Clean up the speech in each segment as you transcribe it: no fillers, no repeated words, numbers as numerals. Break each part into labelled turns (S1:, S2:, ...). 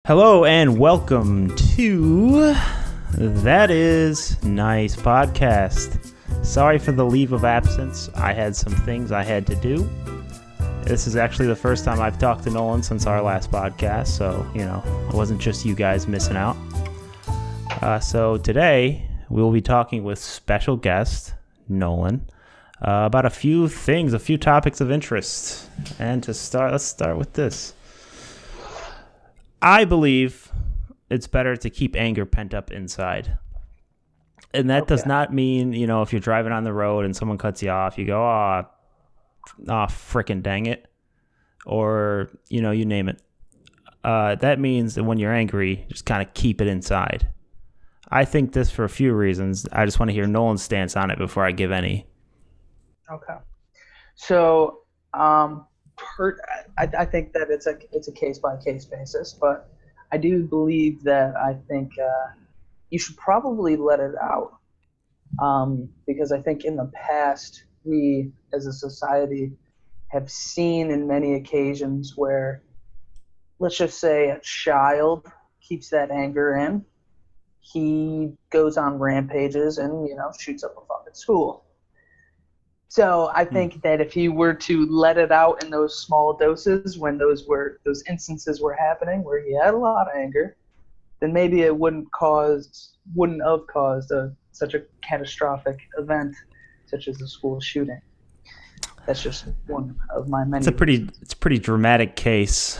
S1: Hello and welcome to That Is Nice podcast. Sorry for the leave of absence. I had some things I had to do. This is actually the first time I've talked to Nolan since our last podcast, so, it wasn't just you guys missing out. So today, we'll be talking with special guest, Nolan, about a few things, a few topics of interest. And to start, let's start with this. I believe it's better to keep anger pent up inside. And that does not mean, if you're driving on the road and someone cuts you off, you go, frickin' dang it. Or, you name it. That means that when you're angry, just kind of keep it inside. I think this for a few reasons. I just want to hear Nolan's stance on it before I give any.
S2: Okay. So, I think that it's a case by case basis, but I do believe that I think you should probably let it out, because I think in the past we as a society have seen in many occasions where, let's just say, a child keeps that anger in. He goes on rampages and shoots up a fucking school. So I think that if he were to let it out in those small doses when those instances were happening where he had a lot of anger, then maybe it wouldn't have caused such a catastrophic event such as a school shooting. That's just one of my many.
S1: It's a pretty dramatic case.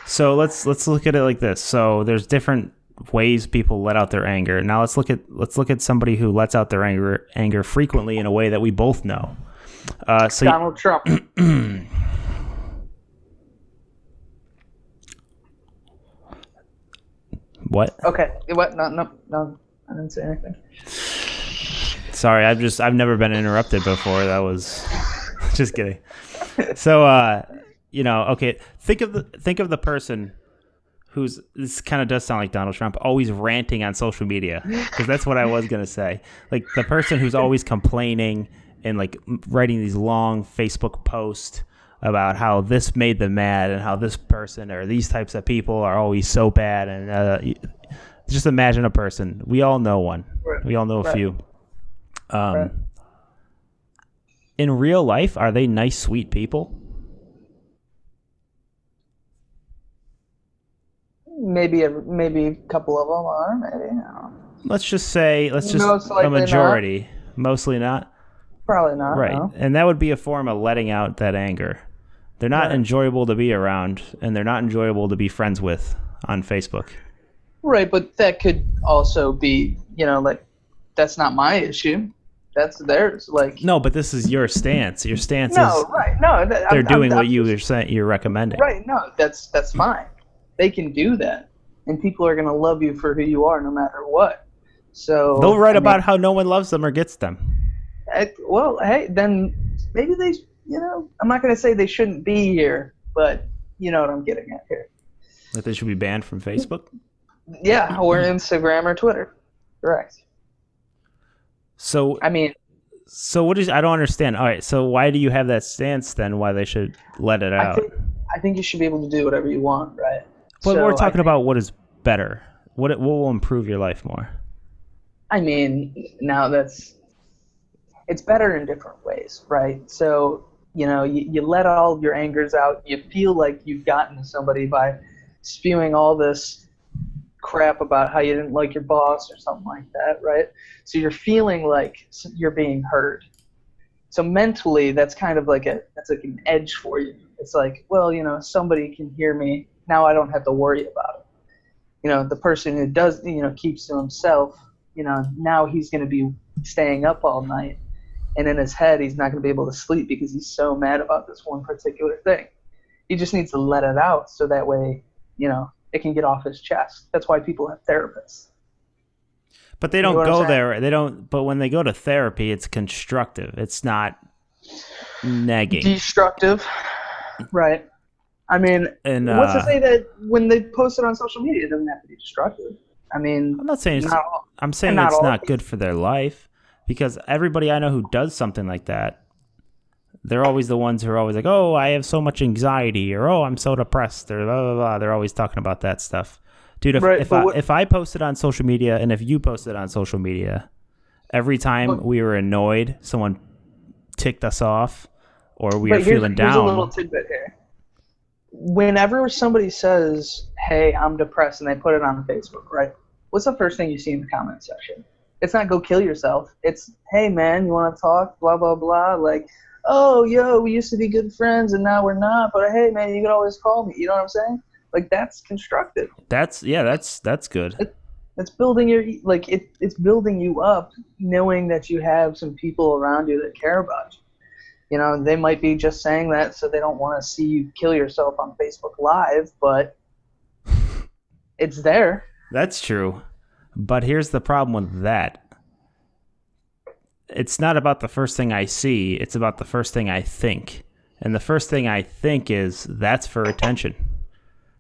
S1: So let's look at it like this. So there's different ways people let out their anger. Now let's look at somebody who lets out their anger frequently in a way that we both know.
S2: Donald Trump.
S1: What?
S2: Okay. What? No. I didn't say anything.
S1: Sorry, I've never been interrupted before. That was just kidding. So, okay. Think of the person who's, this kind of does sound like Donald Trump, always ranting on social media, because that's what I was going to say. Like the person who's always complaining and like writing these long Facebook posts about how this made them mad and how this person or these types of people are always so bad. And just imagine a person. We all know one. Right. We all know a few. Right. In real life, are they nice, sweet people?
S2: Maybe a couple of them are. Maybe. I don't know.
S1: Let's just a majority.
S2: Not.
S1: Mostly not.
S2: Probably not.
S1: Right,
S2: no.
S1: And that would be a form of letting out that anger. They're not enjoyable to be around, and they're not enjoyable to be friends with on Facebook.
S2: Right, but that could also be, like, that's not my issue. That's theirs. Like,
S1: no, but this is your stance. Your stance is
S2: right. No,
S1: they're doing what you're recommending.
S2: Right. No, that's fine. They can do that, and people are going to love you for who you are no matter what. So
S1: they'll write about how no one loves them or gets them.
S2: Well, hey, then maybe they, I'm not going to say they shouldn't be here, but you know what I'm getting at here.
S1: That they should be banned from Facebook?
S2: Yeah, or Instagram or Twitter. Correct.
S1: So
S2: I
S1: don't understand. All right, so why do you have that stance then? Why they should let it out?
S2: I think you should be able to do whatever you want, right?
S1: But we're talking about what is better. What will improve your life more?
S2: Now it's better in different ways, right? So, you let all your angers out. You feel like you've gotten to somebody by spewing all this crap about how you didn't like your boss or something like that, right? So you're feeling like you're being heard. So mentally, that's kind of like an edge for you. It's like, well, somebody can hear me. Now I don't have to worry about it. The person who does, keeps to himself, now he's going to be staying up all night. And in his head, he's not going to be able to sleep because he's so mad about this one particular thing. He just needs to let it out so that way, it can get off his chest. That's why people have therapists.
S1: But they don't go there. But when they go to therapy, it's constructive. It's not nagging.
S2: Destructive. Right. What's to say that when they post it on social media, it doesn't have to be destructive?
S1: I'm not saying I'm saying it's not good for their life, because everybody I know who does something like that, they're always the ones who are always like, oh, I have so much anxiety, or oh, I'm so depressed, or blah, blah, blah. They're always talking about that stuff. Dude, if I posted on social media and if you posted on social media, every time we were annoyed, someone ticked us off, or we were feeling down.
S2: Here's a little tidbit here. Whenever somebody says, hey, I'm depressed, and they put it on Facebook, right? What's the first thing you see in the comment section? It's not go kill yourself. It's, hey, man, you want to talk? Blah, blah, blah. Like, oh, yo, we used to be good friends, and now we're not. But, hey, man, you can always call me. You know what I'm saying? Like, that's constructive.
S1: That's good.
S2: It's building it's building you up, knowing that you have some people around you that care about you. You know, they might be just saying that so they don't want to see you kill yourself on Facebook Live, but it's there.
S1: That's true. But here's the problem with that. It's not about the first thing I see. It's about the first thing I think. And the first thing I think is that's for attention.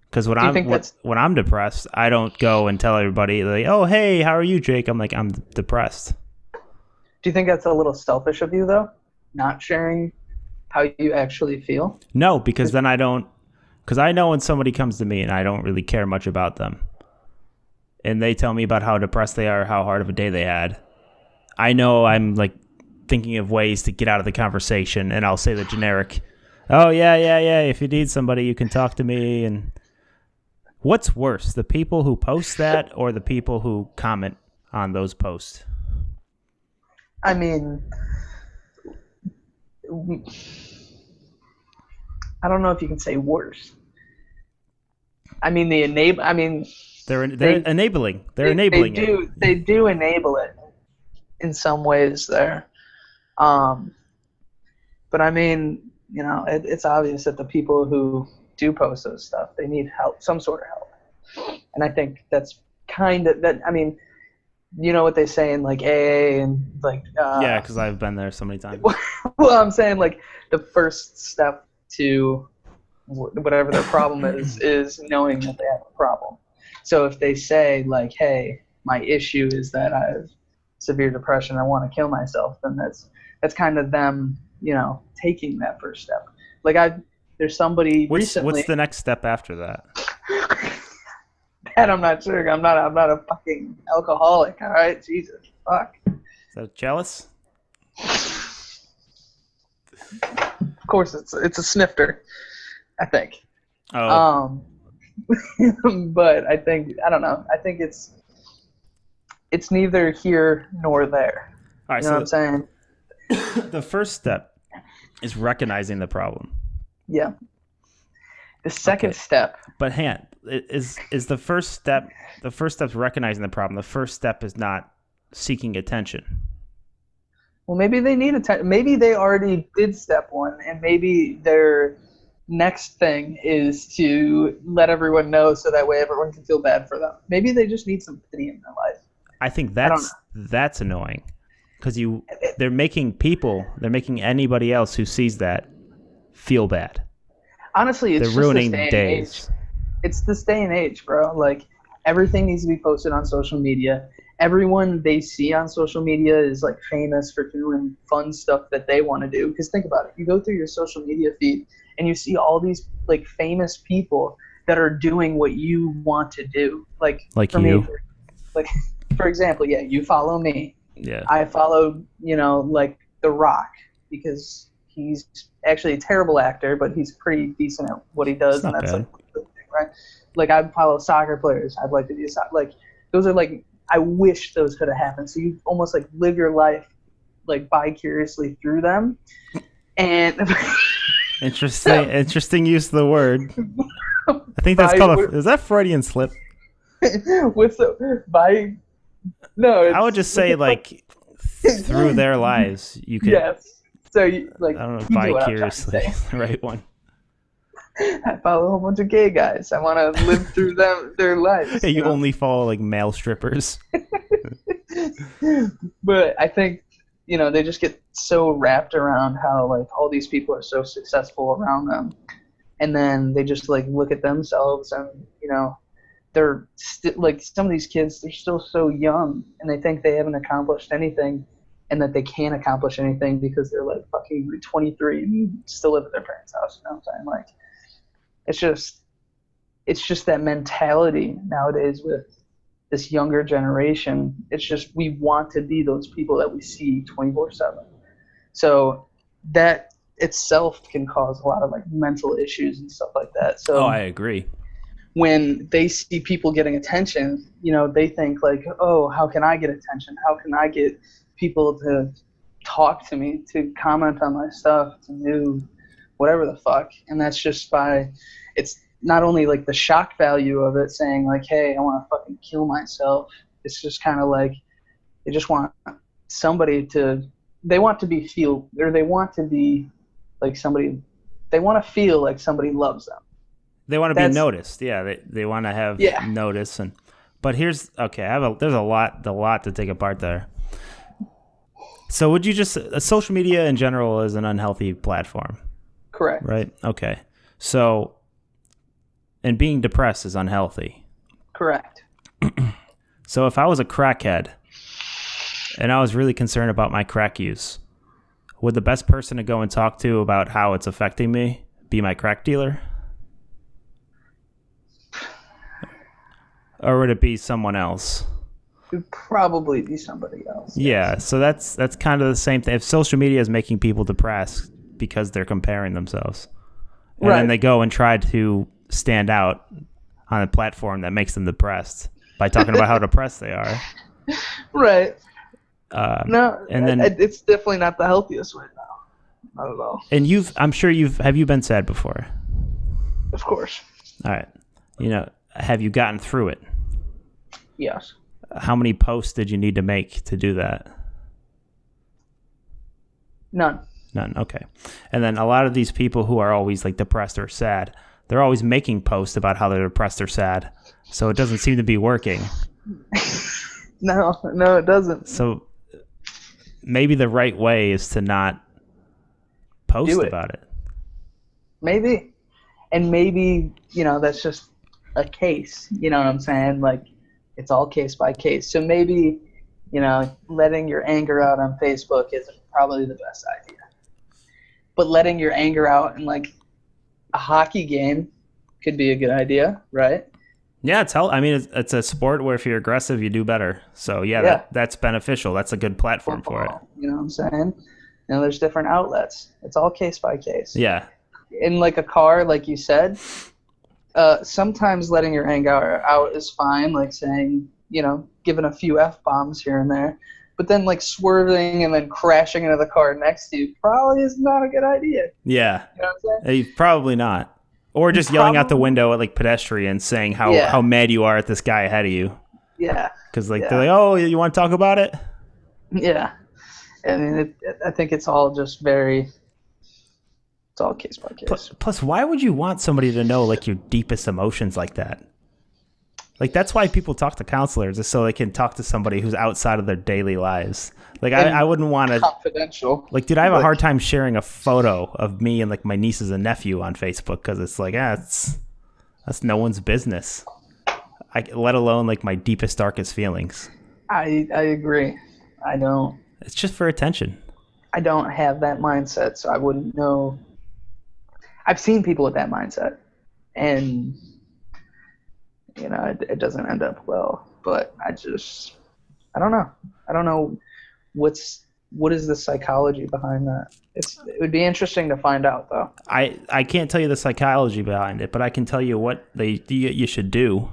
S1: Because when I'm depressed, I don't go and tell everybody, like, oh, hey, how are you, Jake? I'm like, I'm depressed.
S2: Do you think that's a little selfish of you, though? Not sharing how you actually feel?
S1: No, because then I don't. Because I know when somebody comes to me and I don't really care much about them, and they tell me about how depressed they are, how hard of a day they had, I know I'm like thinking of ways to get out of the conversation, and I'll say the generic, oh, yeah, if you need somebody, you can talk to me. And what's worse, the people who post that or the people who comment on those posts?
S2: I mean, I don't know if you can say worse. I mean, they're
S1: enabling. They're enabling it.
S2: They do enable it in some ways there. But I mean, you know, it's obvious that the people who do post those stuff, they need help, some sort of help. And I think that's kind of that. I mean, you know what they say in like AA and like.
S1: Yeah, because I've been there so many times.
S2: Well, I'm saying like the first step to whatever their problem is knowing that they have a problem. So if they say like, hey, my issue is that I have severe depression, I want to kill myself, then that's kind of them, you know, taking that first step. Like there's somebody recently.
S1: What's the next step after that?
S2: That I'm not sure. I'm not a fucking alcoholic. All right, Jesus, fuck.
S1: Is that jealous?
S2: Of course, it's a snifter, I think.
S1: Oh.
S2: But I don't know. I think it's neither here nor there.
S1: All right,
S2: you know what I'm
S1: saying? The first step is recognizing the problem.
S2: Yeah. The second step.
S1: But is the first step. The first step is recognizing the problem. The first step is not seeking attention.
S2: Well, maybe they need attention. Maybe they already did step one, and maybe their next thing is to let everyone know so that way everyone can feel bad for them. Maybe they just need some pity in their life.
S1: I think that's annoying because they're making anybody else who sees that feel bad.
S2: Honestly, it's
S1: they're
S2: just
S1: ruining
S2: this day
S1: days.
S2: And age. It's this day and age, bro. Like everything needs to be posted on social media. Everyone they see on social media is like famous for doing fun stuff that they want to do. Because think about it, you go through your social media feed and you see all these like famous people that are doing what you want to do. Like for
S1: you.
S2: Me, for example, yeah, you follow me.
S1: Yeah.
S2: I follow, you know, like The Rock because he's actually a terrible actor, but he's pretty decent at what he does, and that's like the thing, right? Like I follow soccer players. I'd like to do like those are like. I wish those could have happened. So you almost like live your life like vicariously through them. And
S1: interesting use of the word. I think that's is that Freudian slip?
S2: With the no,
S1: I would just say like through their lives you could.
S2: Yes. So you, like
S1: I don't know, vicariously is the right one.
S2: I follow a whole bunch of gay guys. I want to live through their lives.
S1: Hey, you only follow like male strippers.
S2: But I think, you know, they just get so wrapped around how like all these people are so successful around them, and then they just like look at themselves and, you know, they're like some of these kids, they're still so young and they think they haven't accomplished anything, and that they can't accomplish anything because they're like fucking 23 and still live at their parents' house. You know what I'm saying? Like, it's just that mentality nowadays with this younger generation. It's just we want to be those people that we see 24/7. So that itself can cause a lot of like mental issues and stuff like that. So
S1: I agree.
S2: When they see people getting attention, you know, they think like, oh, how can I get attention? How can I get people to talk to me, to comment on my stuff, to do whatever the fuck? And that's just it's not only like the shock value of it saying like, hey, I want to fucking kill myself. It's just kind of like they just want somebody to, they want to be like somebody, they want to feel like somebody loves them.
S1: They want to be noticed. Yeah, they want to have notice. But there's a lot to take apart there. So would you just social media in general is an unhealthy platform?
S2: Correct.
S1: Right. Okay. So, and being depressed is unhealthy.
S2: Correct.
S1: So if I was a crackhead and I was really concerned about my crack use, would the best person to go and talk to about how it's affecting me be my crack dealer? Or would it be someone else?
S2: It would probably be somebody else.
S1: Yeah, so that's kind of the same thing. If social media is making people depressed because they're comparing themselves, and then they go and try to stand out on a platform that makes them depressed by talking about how depressed they are.
S2: Right.
S1: No, and then
S2: it's definitely not the healthiest right now. Not at all.
S1: And have you been sad before?
S2: Of course.
S1: All right. You know, have you gotten through it?
S2: Yes.
S1: How many posts did you need to make to do that?
S2: None.
S1: Okay. And then a lot of these people who are always like depressed or sad, they're always making posts about how they're depressed or sad. So it doesn't seem to be working.
S2: No, it doesn't.
S1: So maybe the right way is to not post about it. Maybe.
S2: And maybe, you know, that's just a case. You know what I'm saying? Like, it's all case by case. So maybe, you know, letting your anger out on Facebook isn't probably the best idea. But letting your anger out in like a hockey game could be a good idea, right?
S1: Yeah, it's a sport where if you're aggressive, you do better. So that's beneficial. That's a good platform for it.
S2: You know what I'm saying? You know, there's different outlets. It's all case by case.
S1: Yeah.
S2: In like a car, like you said, sometimes letting your anger out is fine, like saying, you know, giving a few F-bombs here and there. But then like swerving and then crashing into the car next to you probably is not a good idea.
S1: Yeah.
S2: You know what I'm saying?
S1: Probably not. Or just yelling out the window at like pedestrians saying how mad you are at this guy ahead of you.
S2: Yeah.
S1: Because they're like, oh, you want to talk about it?
S2: Yeah. I mean, I think it's all just it's all case by case.
S1: Plus, why would you want somebody to know like your deepest emotions like that? Like, that's why people talk to counselors, is so they can talk to somebody who's outside of their daily lives. Like, I wouldn't want to...
S2: Confidential.
S1: Like, dude, I have a hard time sharing a photo of me and, like, my nieces and nephew on Facebook because it's like, that's no one's business. Let alone, like, my deepest, darkest feelings.
S2: I agree. I don't...
S1: It's just for attention.
S2: I don't have that mindset, so I wouldn't know... I've seen people with that mindset, and... you know, it doesn't end up well. But I don't know. I don't know what is the psychology behind that. It would be interesting to find out, though.
S1: I can't tell you the psychology behind it, but I can tell you what you should do.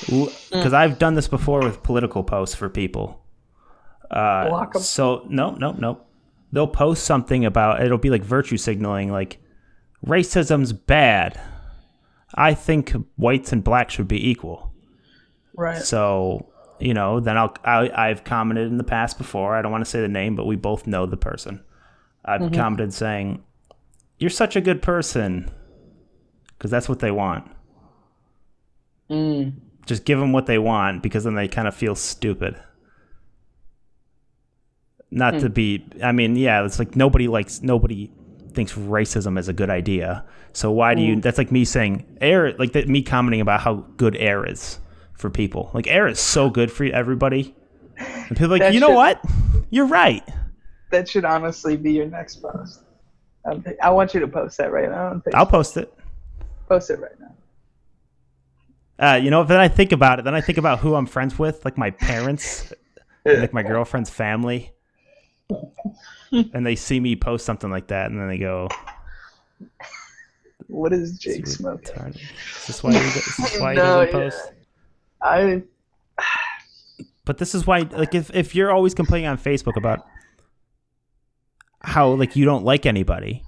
S1: Because I've done this before with political posts for people.
S2: Block them.
S1: So no. They'll post something about, it'll be like virtue signaling, like racism's bad. I think whites and blacks should be equal.
S2: Right.
S1: So, you know, then I've commented in the past before. I don't want to say the name, but we both know the person. I've commented saying, "You're such a good person," because that's what they want. Just give them what they want, because then they kind of feel stupid. Not to be. I mean, yeah, it's like nobody thinks racism is a good idea. So why do you... That's like me saying air, like me commenting about how good air is for people. Like, air is so good for everybody. And people are like, you know what? You're right.
S2: That should honestly be your next post. I want you to post that right now.
S1: I'll post it.
S2: Post it right now.
S1: Then I think about it. Then I think about who I'm friends with, like my parents, like my girlfriend's family. And they see me post something like that, and then they go,
S2: "What is Jake smoking?"
S1: Is this why he doesn't post? But this is why, like, if you're always complaining on Facebook about how, like, you don't like anybody,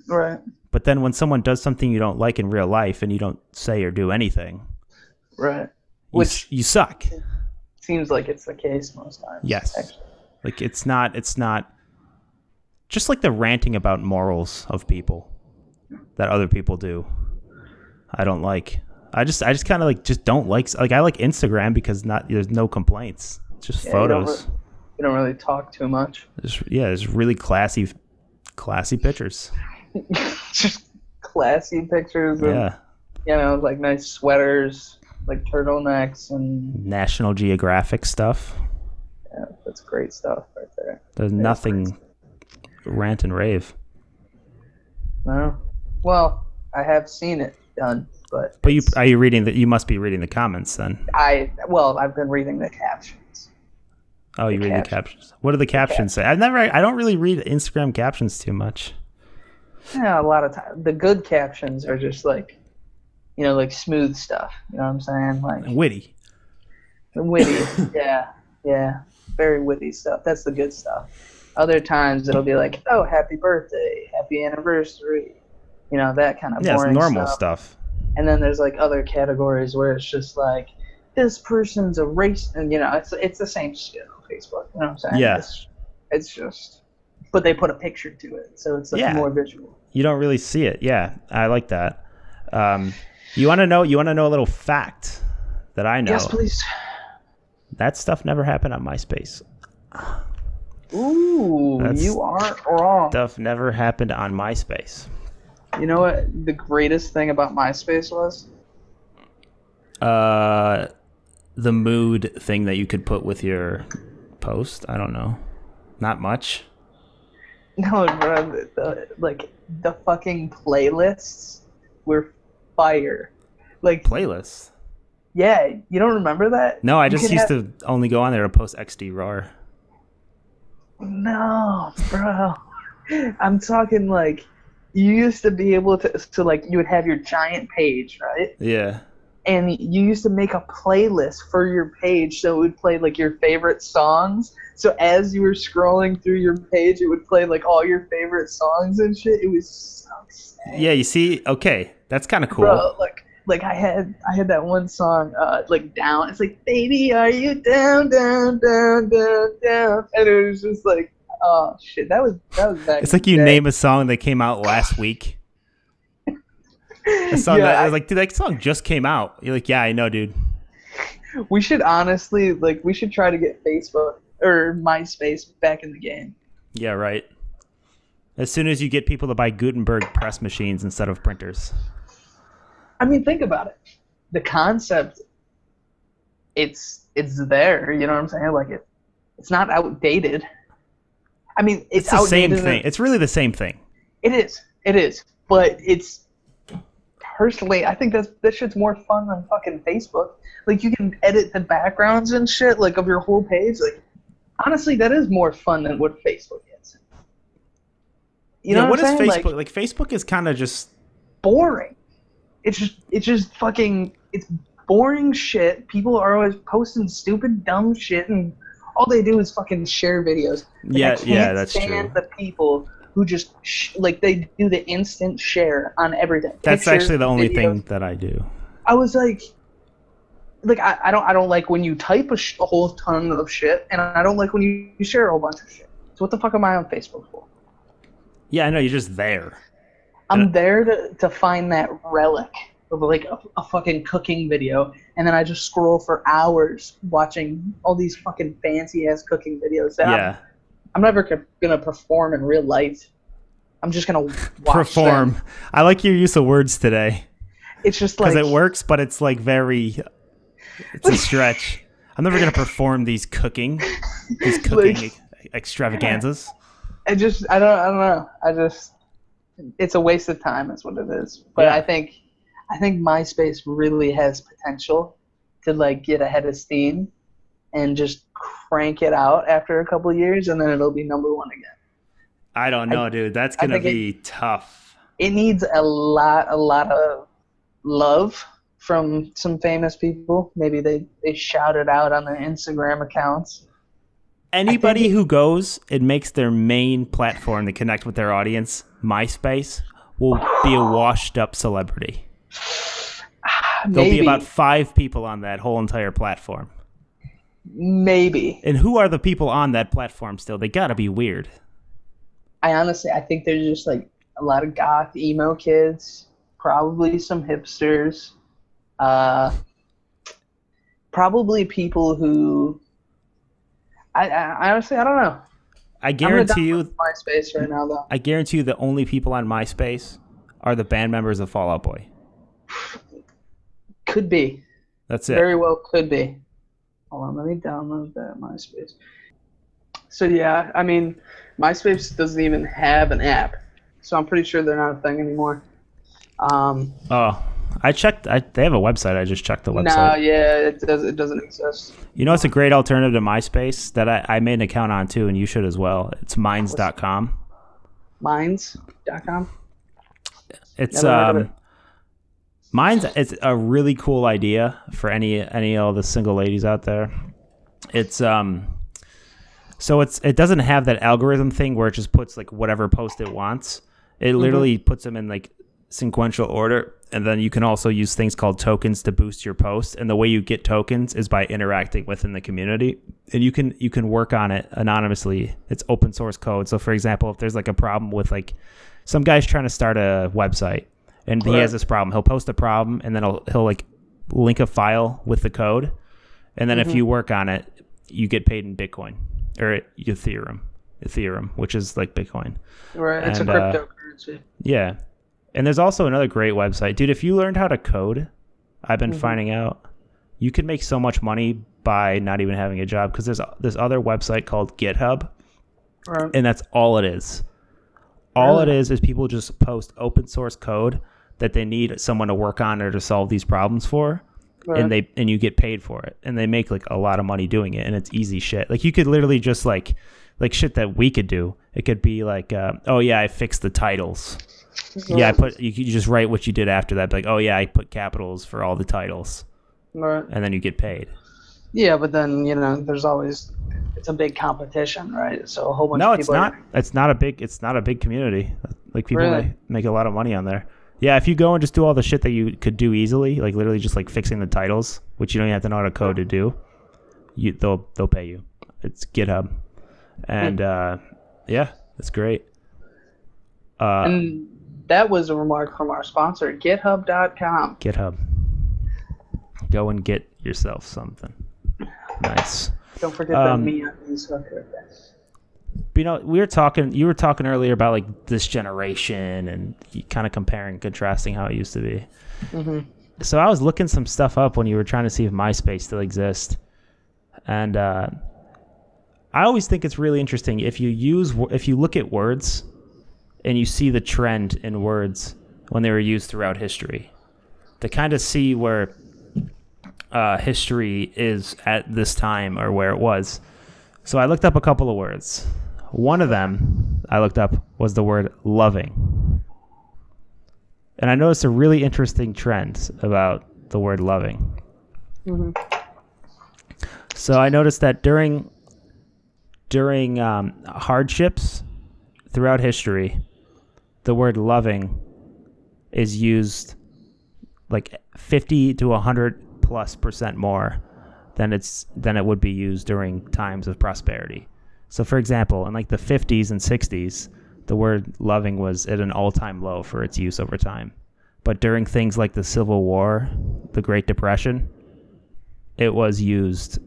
S2: right?
S1: But then when someone does something you don't like in real life and you don't say or do anything,
S2: right?
S1: Which you suck.
S2: Seems like it's the case most times.
S1: Yes.
S2: Actually.
S1: Like it's not just like the ranting about morals of people that other people do. I don't like. I just kind of like just don't like. Like I like Instagram because there's no complaints. It's just photos.
S2: You don't really talk too much.
S1: There's really classy pictures.
S2: Just classy pictures. Of, like nice sweaters, like turtlenecks and
S1: National Geographic stuff.
S2: Yeah, that's great stuff right there.
S1: There's nothing rant and rave.
S2: No. Well, I have seen it done, but
S1: are you reading that? You must be reading the comments then.
S2: I've been reading the captions.
S1: Oh, you read the captions. What do the captions say? I don't really read Instagram captions too much.
S2: Yeah, a lot of times the good captions are just like, like smooth stuff. You know what I'm saying? Like
S1: witty.
S2: Yeah, very witty stuff. That's the good stuff. Other times it'll be like, "Oh, happy birthday, happy anniversary," that kind of boring
S1: it's normal stuff.
S2: And then there's like other categories where it's just like, "This person's a race," and it's the same shit on Facebook. You know what I'm saying?
S1: Yeah.
S2: It's just, but they put a picture to it, so it's like more visual.
S1: You don't really see it. Yeah, I like that. You want to know a little fact that I know?
S2: Yes, please.
S1: That stuff never happened on MySpace.
S2: Ooh, you aren't wrong.
S1: Stuff never happened on MySpace.
S2: You know what the greatest thing about MySpace was?
S1: The mood thing that you could put with your post. I don't know. Not much.
S2: No, bro, the fucking playlists were fire. Like
S1: playlists?
S2: Yeah, you don't remember that?
S1: No, I just used to only go on there to post XD RAR.
S2: No, bro. I'm talking like you used to be able to like you would have your giant page, right?
S1: Yeah.
S2: And you used to make a playlist for your page so it would play like your favorite songs. So as you were scrolling through your page, it would play like all your favorite songs and shit. It was so sad.
S1: Yeah, you see? Okay, that's kind of cool.
S2: Bro, like I had that one song, like Down. It's like, baby, are you down, down, down, down, down? And it was just like, oh shit, that was back.
S1: It's like you name a song that came out last week. A song that I was like, dude, that song just came out. You're like, yeah, I know, dude.
S2: We should honestly, we should try to get Facebook or MySpace back in the game.
S1: Yeah, right. As soon as you get people to buy Gutenberg press machines instead of printers.
S2: I mean, think about it. The concept, it's there. You know what I'm saying? Like it's not outdated. I mean, it's
S1: the same thing. It's really the same thing.
S2: It is. But it's personally, I think that shit's more fun than fucking Facebook. Like you can edit the backgrounds and shit, like of your whole page. Like honestly, that is more fun than what Facebook is. You know what I'm saying?
S1: What is Facebook? Like Facebook is kind of just
S2: boring. It's just fucking, it's boring shit. People are always posting stupid, dumb shit, and all they do is fucking share videos.
S1: Like, that's true.
S2: The people who just they do the instant share on everything.
S1: That's actually the only thing that I do.
S2: I was like I don't like when you type a whole ton of shit, and I don't like when you share a whole bunch of shit. So what the fuck am I on Facebook for?
S1: Yeah, I know, you're just there.
S2: I'm there to find that relic of like a fucking cooking video, and then I just scroll for hours watching all these fucking fancy ass cooking videos. I'm never gonna perform in real life. I'm just gonna watch
S1: perform.
S2: them.
S1: I like your use of words today.
S2: It's just like
S1: because it works, but it's like it's a stretch. I'm never gonna perform these cooking extravaganzas.
S2: I don't know. It's a waste of time is what it is. But
S1: Yeah.
S2: I think MySpace really has potential to like get ahead of Steam and just crank it out after a couple of years, and then it'll be number one again.
S1: I don't know, dude. That's
S2: I
S1: gonna
S2: think
S1: be tough.
S2: It needs a lot of love from some famous people. Maybe they shout it out on their Instagram accounts.
S1: Anybody who goes and makes their main platform to connect with their audience MySpace will be a washed-up celebrity. There'll be about 5 people on that whole entire platform.
S2: Maybe.
S1: And who are the people on that platform still? They gotta be weird.
S2: I think there's just like a lot of goth emo kids, probably some hipsters, probably people who I honestly I don't know.
S1: I guarantee you
S2: MySpace right now though.
S1: I guarantee you the only people on MySpace are the band members of Fall Out Boy.
S2: Could be.
S1: That's it.
S2: Very well could be. Hold on, let me download that MySpace. So yeah, I mean, MySpace doesn't even have an app, so I'm pretty sure they're not a thing anymore.
S1: I checked. They have a website. I just checked the website.
S2: No, yeah, it doesn't exist.
S1: You know, it's a great alternative to MySpace that I made an account on too, and you should as well. It's Minds.com.
S2: Minds.com.
S1: It's
S2: Never heard of it.
S1: Minds. It's a really cool idea for any of the single ladies out there. It's so it doesn't have that algorithm thing where it just puts like whatever post it wants. It literally puts them in like sequential order, and then you can also use things called tokens to boost your post. And the way you get tokens is by interacting within the community, and you can work on it anonymously. It's open source code. So for example, if there's like a problem with like some guy's trying to start a website and he has this problem, he'll post a problem and then he'll like link a file with the code, and then if you work on it, you get paid in Bitcoin or Ethereum, which is like Bitcoin.
S2: Right, it's a cryptocurrency.
S1: Yeah. And there's also another great website. Dude, if you learned how to code, I've been finding out, you can make so much money by not even having a job, because there's this other website called GitHub,
S2: Right.
S1: and that's all it is. All it is people just post open source code that they need someone to work on or to solve these problems for,
S2: Right.
S1: and you get paid for it. And they make like a lot of money doing it, and it's easy shit. Like you could literally just like shit that we could do. It could be like, oh yeah, I fixed the titles. Yeah, you just write what you did after that. Like, oh yeah, I put capitals for all the titles,
S2: Right.
S1: and then you get paid.
S2: Yeah, but then there's always it's a big competition, right? So a whole bunch
S1: No,
S2: of
S1: it's
S2: people.
S1: not. It's not a big community. Like people
S2: Really?
S1: make a lot of money on there. Yeah, if you go and just do all the shit that you could do easily, like literally just like fixing the titles, which you don't even have to know how to code to do, they'll pay you. It's GitHub, and yeah, it's great.
S2: And that was a remark from our sponsor, GitHub.com.
S1: GitHub. Go and get yourself something. Nice.
S2: Don't forget that me on these sucker.
S1: You know, you were talking earlier about like this generation and kind of comparing, contrasting how it used to be. So I was looking some stuff up when you were trying to see if MySpace still exists. And I always think it's really interesting if you look at words and you see the trend in words when they were used throughout history, to kind of see where history is at this time or where it was. So I looked up a couple of words. One of them I looked up was the word loving. And I noticed a really interesting trend about the word loving. So I noticed that during hardships throughout history, the word loving is used like 50 to 100+% more than it would be used during times of prosperity. So for example, in like the 50s and 60s, the word loving was at an all-time low for its use over time. But during things like the Civil War, the Great Depression, it was used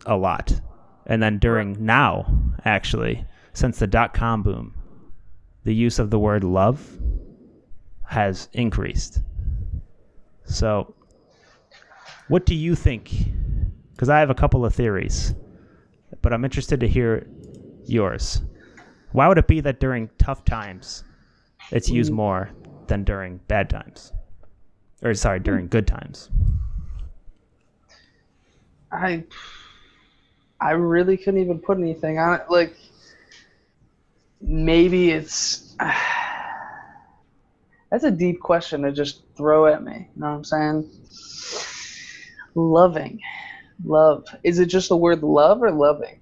S1: a lot. And then now, actually, since the dot-com boom, the use of the word love has increased. So what do you think? Because I have a couple of theories, but I'm interested to hear yours. Why would it be that during tough times it's used more than during bad times? Or sorry, during good times?
S2: I really couldn't even put anything on it. Like, maybe it's... That's a deep question to just throw at me. You know what I'm saying? Loving. Love. Is it just the word love or loving?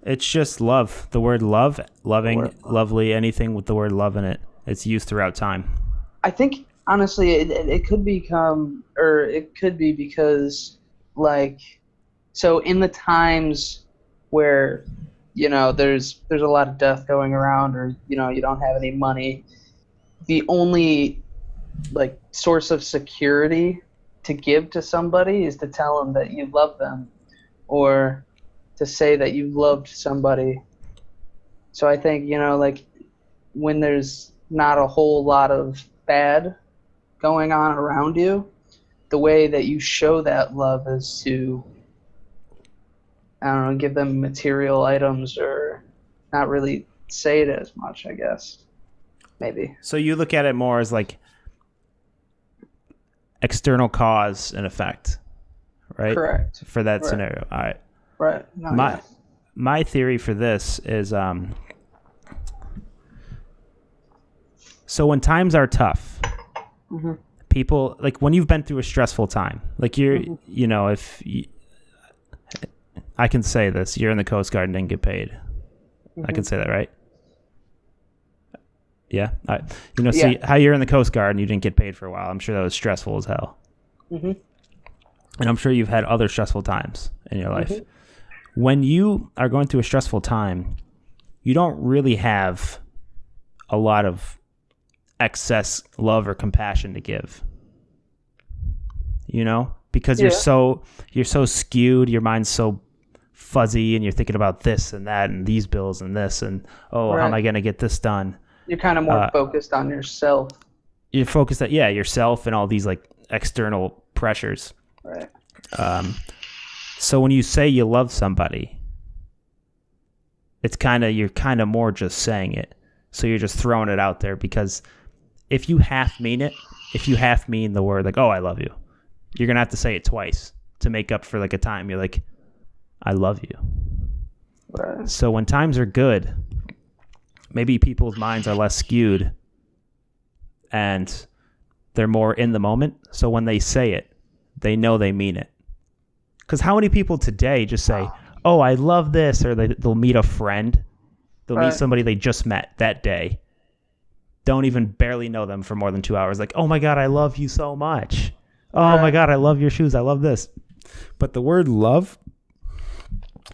S1: It's just love. The word love, loving, lovely, anything with the word love in it. It's used throughout time. I
S2: think, honestly, it could become, or it could be because, like, so in the times where, you know, there's a lot of death going around, or, you know, you don't have any money, the only, like, source of security to give to somebody is to tell them that you love them, or to say that you loved somebody. So I think, you know, like, when there's not a whole lot of bad going on around you, the way that you show that love is to, I don't know, give them material items, or not really say it as much, I guess. Maybe.
S1: So you look at it more as like external cause and effect, right?
S2: Correct.
S1: For that scenario. All right.
S2: Right. No,
S1: my theory for this is so when times are tough, people, like when you've been through a stressful time, like you're, you know, if you, I can say this, you're in the Coast Guard and didn't get paid. I can say that, right? Yeah. You know, see how you're in the Coast Guard and you didn't get paid for a while. I'm sure that was stressful as hell. And I'm sure you've had other stressful times in your life. When you are going through a stressful time, you don't really have a lot of excess love or compassion to give. You know? Because you're so skewed, your mind's so fuzzy, and you're thinking about this and that and these bills and this and how am I going to get this done?
S2: You're kind of more focused on yourself.
S1: You're focused on yourself and all these like external pressures.
S2: Right.
S1: So when you say you love somebody, it's you're kind of more just saying it. So you're just throwing it out there, because if you half mean it, if you half mean the word like, oh, I love you, you're going to have to say it twice to make up for like a time. You're like, I love you.
S2: Right.
S1: So when times are good, maybe people's minds are less skewed and they're more in the moment. So when they say it, they know they mean it. Because how many people today just say, oh, I love this, or they'll meet a friend. They'll meet somebody they just met that day. Don't even barely know them for more than 2 hours. Like, oh my God, I love you so much. Oh my God, I love your shoes. I love this. But the word love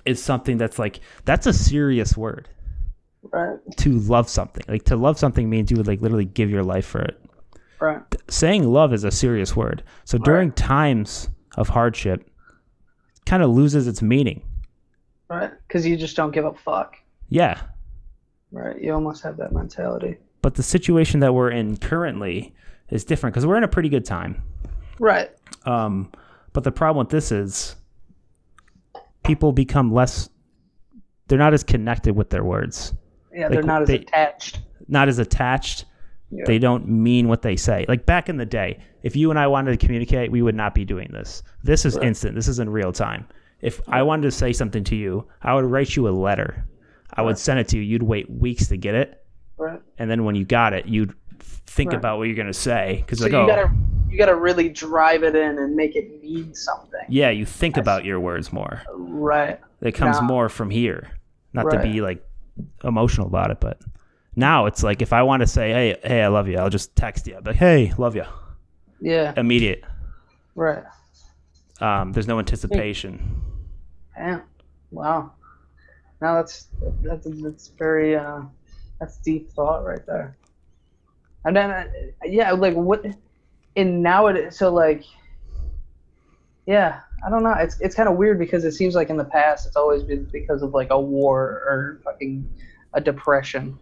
S1: is something that's like, that's a serious word.
S2: Right.
S1: To love something. Like, to love something means you would like literally give your life for it.
S2: Right.
S1: Saying love is a serious word. So during times of hardship, it kind of loses its meaning.
S2: Right. Because you just don't give a fuck.
S1: Yeah.
S2: Right. You almost have that mentality.
S1: But the situation that we're in currently is different, because we're in a pretty good time.
S2: Right.
S1: But the problem with this is people become less, they're not as connected with their words.
S2: Yeah, they're not as attached.
S1: Not as attached. Yeah. They don't mean what they say. Like back in the day, if you and I wanted to communicate, we would not be doing this. This is instant. This is in real time. If I wanted to say something to you, I would write you a letter. I would send it to you. You'd wait weeks to get it.
S2: Right.
S1: And then when you got it, you'd think about what you're going to say. Cause
S2: so you gotta really drive it in and make it mean something.
S1: Yeah, you think about your words more.
S2: Right.
S1: It comes more from here. Not to be like emotional about it, but now it's like if I want to say, hey, I love you, I'll just text you. I'll be like, hey, love you.
S2: Yeah.
S1: Immediate.
S2: Right.
S1: There's no anticipation.
S2: Damn. Wow. Now that's very that's deep thought right there. And then like what in nowadays, so like I don't know, it's kind of weird, because it seems like in the past it's always been because of like a war or fucking a depression,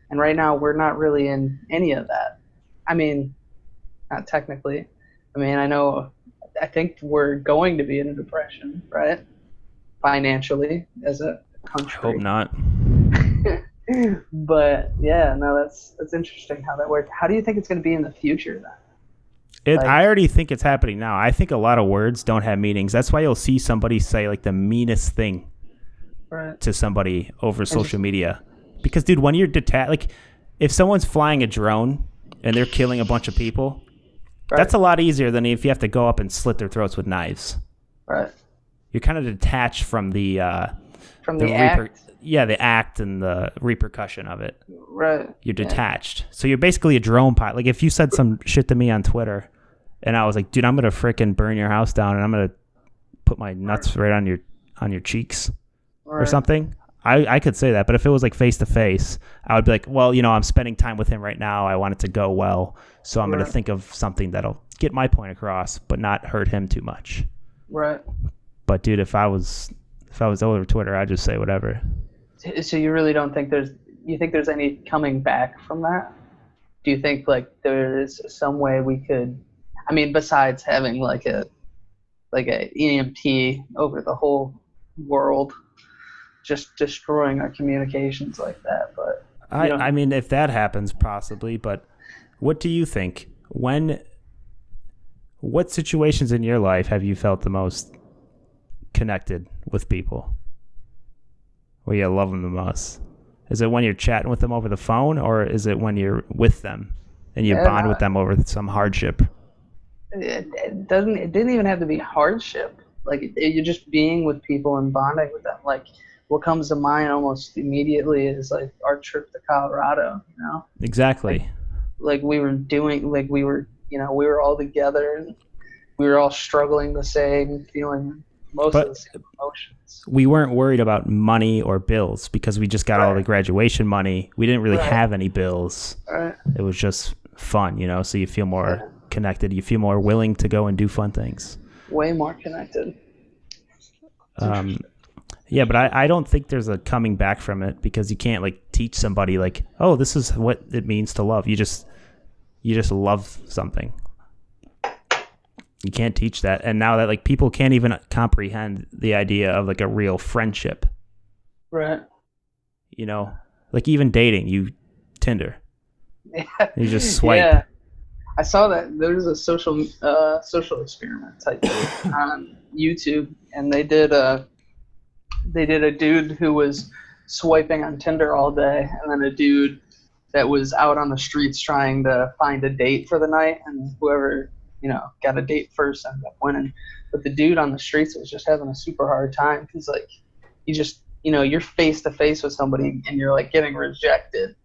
S2: and right now we're not really in any of that. I mean, not technically. I mean, I think we're going to be in a depression, right? Financially, as a country.
S1: I hope not.
S2: But yeah, no, that's interesting how that works. How do you think it's going to be in the future then? Like,
S1: I already think it's happening now. I think a lot of words don't have meanings. That's why you'll see somebody say like the meanest thing
S2: right.
S1: to somebody over social media. Because, dude, when you're detached, like if someone's flying a drone and they're killing a bunch of people,
S2: Right.
S1: that's a lot easier than if you have to go up and slit their throats with knives.
S2: Right.
S1: You're kind of detached from the
S2: act.
S1: the act and the repercussion of it.
S2: Right.
S1: You're detached. So you're basically a drone pilot. Like if you said some shit to me on Twitter and I was like, dude, I'm going to freaking burn your house down and I'm going to put my nuts right on your cheeks or something. I could say that, but if it was like face to face, I would be like, well, I'm spending time with him right now. I want it to go well. So I'm going to think of something that'll get my point across, but not hurt him too much.
S2: Right.
S1: But dude, if I was over Twitter, I'd just say whatever.
S2: So you really don't think there's any coming back from that? Do you think like there's some way we could, I mean, besides having like a EMP over the whole world, just destroying our communications like that? But
S1: I mean, if that happens, possibly. But what do you think? What situations in your life have you felt the most connected with people? Where you love them the most? Is it when you're chatting with them over the phone, or is it when you're with them and you bond with them over some hardship?
S2: It didn't even have to be hardship. Like you're just being with people and bonding with them. Like what comes to mind almost immediately is like our trip to Colorado.
S1: Exactly.
S2: Like we were all together and we were all struggling the same, feeling most of the same emotions.
S1: We weren't worried about money or bills because we just got all the graduation money. We didn't really have any bills. Right. It was just fun, so you feel more connected. You feel more willing to go and do fun things.
S2: Way more connected.
S1: Yeah, but I don't think there's a coming back from it because you can't like teach somebody like, oh, this is what it means to love. You just love something. You can't teach that. And now that like people can't even comprehend the idea of like a real friendship. Right. Like even dating, Tinder. Yeah. You just swipe. Yeah.
S2: I saw that there was a social experiment type thing on YouTube, and they did a dude who was swiping on Tinder all day, and then a dude that was out on the streets trying to find a date for the night, and whoever got a date first ended up winning. But the dude on the streets was just having a super hard time because like you're face to face with somebody and you're like getting rejected.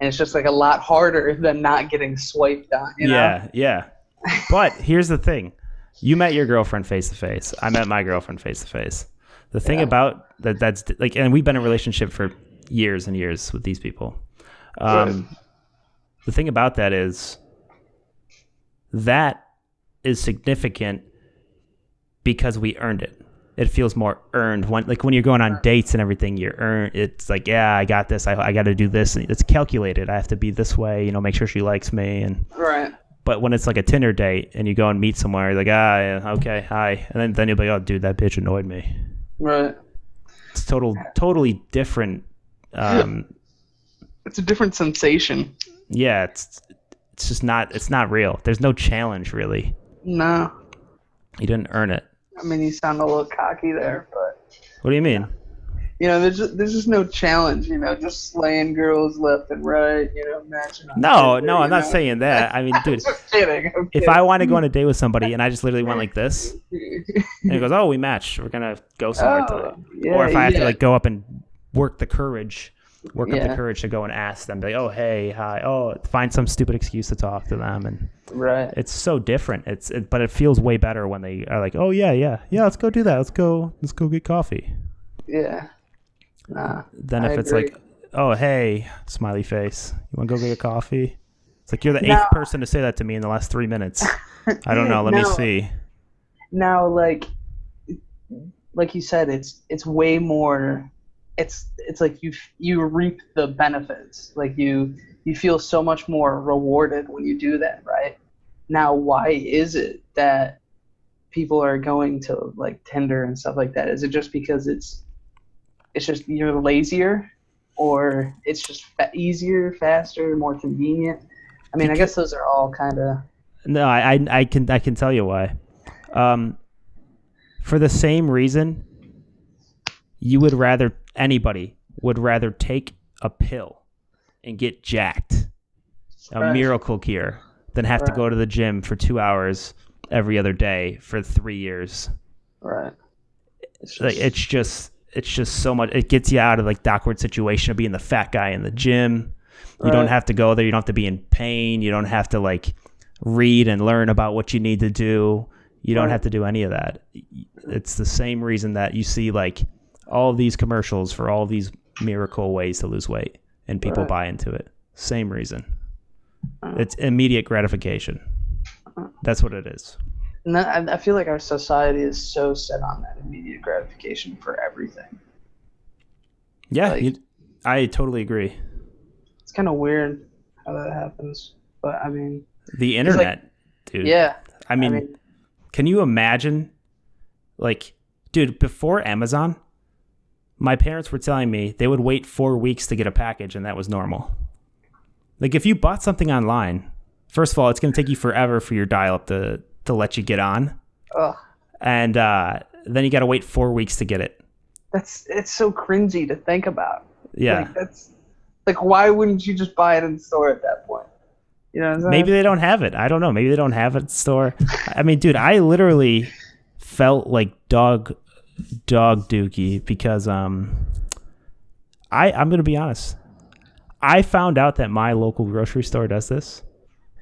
S2: And it's just like a lot harder than not getting swiped on,
S1: Yeah. But here's the thing. You met your girlfriend face to face. I met my girlfriend face to face. The thing about that's like, and we've been in a relationship for years and years with these people. The thing about that is significant because we earned it. It feels more earned when you're going on dates and everything. It's like, yeah, I got this. I got to do this. It's calculated. I have to be this way. Make sure she likes me. And
S2: right.
S1: But when it's like a Tinder date and you go and meet somewhere, you're like, yeah, okay, hi, and then you'll be like, oh, dude, that bitch annoyed me.
S2: Right.
S1: It's totally different.
S2: It's a different sensation.
S1: Yeah, it's just not. It's not real. There's no challenge really.
S2: No.
S1: You didn't earn it.
S2: I mean, you sound a little cocky there, but.
S1: What do you mean?
S2: There's just no challenge, just slaying girls left and right, matching.
S1: No, I'm not saying that. I mean, dude,
S2: I'm kidding.
S1: If I want to go on a date with somebody and I just literally went like this, and it goes, oh, we matched, we're gonna go somewhere or if I have to like go up and work up the courage to go and ask them, like, oh, hey, hi, oh, find some stupid excuse to talk to them, and
S2: right.
S1: It's so different. But it feels way better when they are like, oh yeah, let's go do that. Let's go get coffee.
S2: Yeah. Nah.
S1: Then if it's like, oh, hey, smiley face, you want to go get a coffee? It's like you're the eighth person to say that to me in the last 3 minutes. I don't know. Let me see.
S2: Now, like you said, it's way more. It's like you reap the benefits. Like you feel so much more rewarded when you do that, right? Now, why is it that people are going to like Tinder and stuff like that? Is it just because it's just you're lazier, or it's just easier, faster, more convenient. I mean, I guess those are all kind of.
S1: No, I can tell you why. For the same reason, anybody would rather take a pill and get jacked, a miracle cure, than have to go to the gym for 2 hours every other day for 3 years.
S2: Right.
S1: It's just so much. It gets you out of like the awkward situation of being the fat guy in the gym. You don't have to go there. You don't have to be in pain. You don't have to like read and learn about what you need to do. You don't have to do any of that. It's the same reason that you see like all these commercials for all these miracle ways to lose weight, and people buy into it. Same reason. It's immediate gratification. That's what it is.
S2: And I feel like our society is so set on that immediate gratification for everything.
S1: Yeah,
S2: like,
S1: I totally agree.
S2: It's kind of weird how that happens, but I mean,
S1: the internet, dude.
S2: Yeah.
S1: I mean, can you imagine? Like, dude, before Amazon, my parents were telling me they would wait 4 weeks to get a package, and that was normal. Like, if you bought something online, first of all, it's going to take you forever for your dial-up to let you get on.
S2: Ugh.
S1: And then you got to wait 4 weeks to get it.
S2: It's so cringy to think about.
S1: Yeah.
S2: Like, that's like, why wouldn't you just buy it in the store at that point? You know what I'm saying?
S1: Maybe they don't have it. I don't know. Maybe they don't have it in the store. I mean, dude, I literally felt like dog dookie because I'm going to be honest. I found out that my local grocery store does this,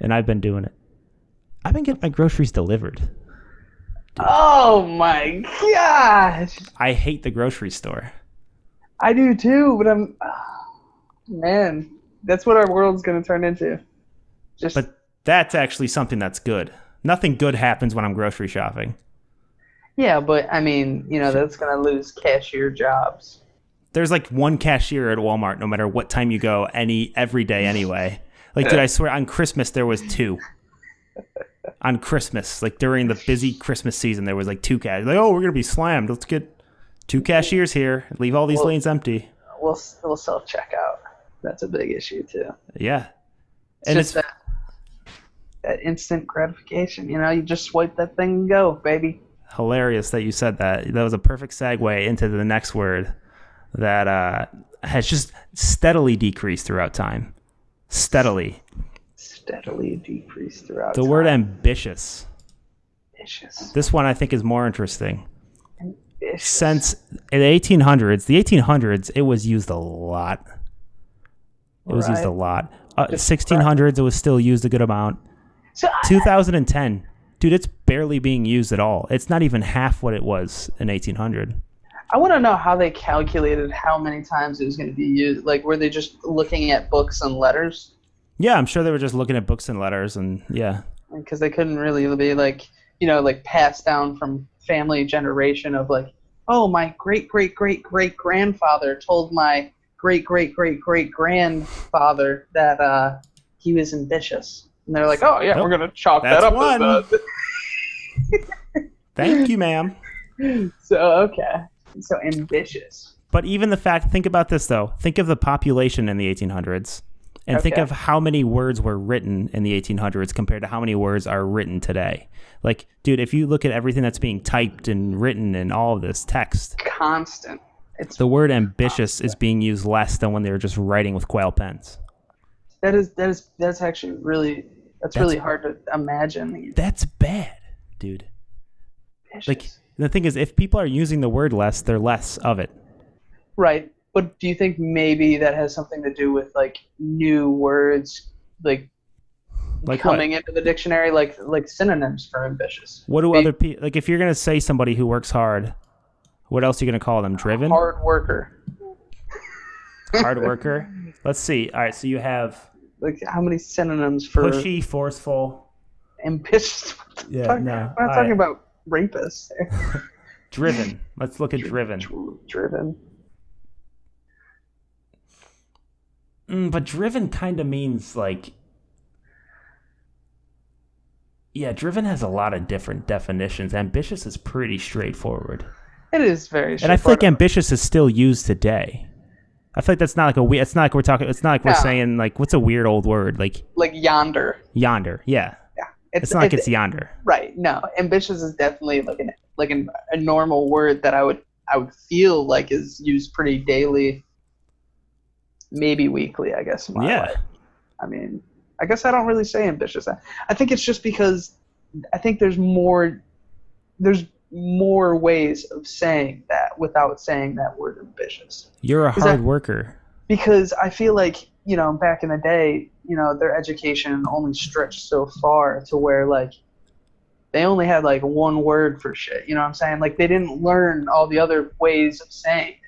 S1: and I've been doing it. I've been getting my groceries delivered. Dude.
S2: Oh my gosh!
S1: I hate the grocery store.
S2: I do too, but man, that's what our world's going to turn into.
S1: But that's actually something that's good. Nothing good happens when I'm grocery shopping.
S2: Yeah, but I mean, that's going to lose cashier jobs.
S1: There's like one cashier at Walmart no matter what time you go, every day anyway. Like, dude, I swear on Christmas there was 2. On Christmas, like during the busy Christmas season, there was like 2 cashiers. Like, oh, we're going to be slammed. Let's get 2 cashiers here. Leave all these lanes empty.
S2: We'll self-check out. That's a big issue too.
S1: Yeah.
S2: And it's that instant gratification. You just swipe that thing and go, baby.
S1: Hilarious that you said that. That was a perfect segue into the next word that has just steadily decreased throughout time. Steadily decreased throughout time. The word ambitious. This one I think is more interesting. Ambitious. Since in the 1800s, it was used a lot. It was used a lot. 1600s, it was still used a good amount. 2010, dude, it's barely being used at all. It's not even half what it was in 1800.
S2: I want to know how they calculated how many times it was going to be used. Like, were they just looking at books and letters?
S1: Yeah, I'm sure they were just looking at books and letters, and yeah.
S2: Because they couldn't really be like, passed down from family generation of like, oh, my great-great-great-great-grandfather told my great-great-great-great-grandfather that he was ambitious. And they're like, oh, yeah, nope. We're going to chalk that up as that.
S1: Thank you, ma'am.
S2: So ambitious.
S1: But even the fact, think about this, though. Think of the population in the 1800s. And think of how many words were written in the 1800s compared to how many words are written today. Like, dude, if you look at everything that's being typed and written and all of this text.
S2: Constant.
S1: The word ambitious is being used less than when they were just writing with quail pens.
S2: That's actually really, that's really hard to imagine.
S1: That's bad, dude. Ambitious. Like, the thing is, if people are using the word less, they're less of it.
S2: Right. But do you think maybe that has something to do with like new words, like coming into the dictionary, like synonyms for ambitious?
S1: What do other people like? If you're gonna say somebody who works hard, what else are you gonna call them? Driven?
S2: Hard worker.
S1: Hard worker. Let's see. All right, so you have
S2: like how many synonyms for
S1: pushy, forceful,
S2: ambitious?
S1: Yeah, no.
S2: We're not talking about rapists.
S1: Driven. Let's look at driven.
S2: Driven.
S1: But driven kind of means like, yeah, driven has a lot of different definitions. Ambitious is pretty straightforward.
S2: It is very straightforward.
S1: And I feel like ambitious is still used today. I feel like that's not like a weird. It's not like we're talking. It's not like we're
S2: No.
S1: saying like what's a weird old word like
S2: Like yonder.
S1: yonder. Yeah,
S2: Yeah.
S1: it's not like it's yonder.
S2: Right. No, ambitious is definitely like a normal word that I would feel like is used pretty daily, maybe weekly, I guess. In my
S1: Yeah.
S2: life. I mean, I guess I don't really say ambitious. I think it's just because I think there's more ways of saying that without saying that word ambitious.
S1: You're a hard worker.
S2: Because I feel like, back in the day, their education only stretched so far to where, like, they only had, like, one word for shit. You know what I'm saying? Like, they didn't learn all the other ways of saying it.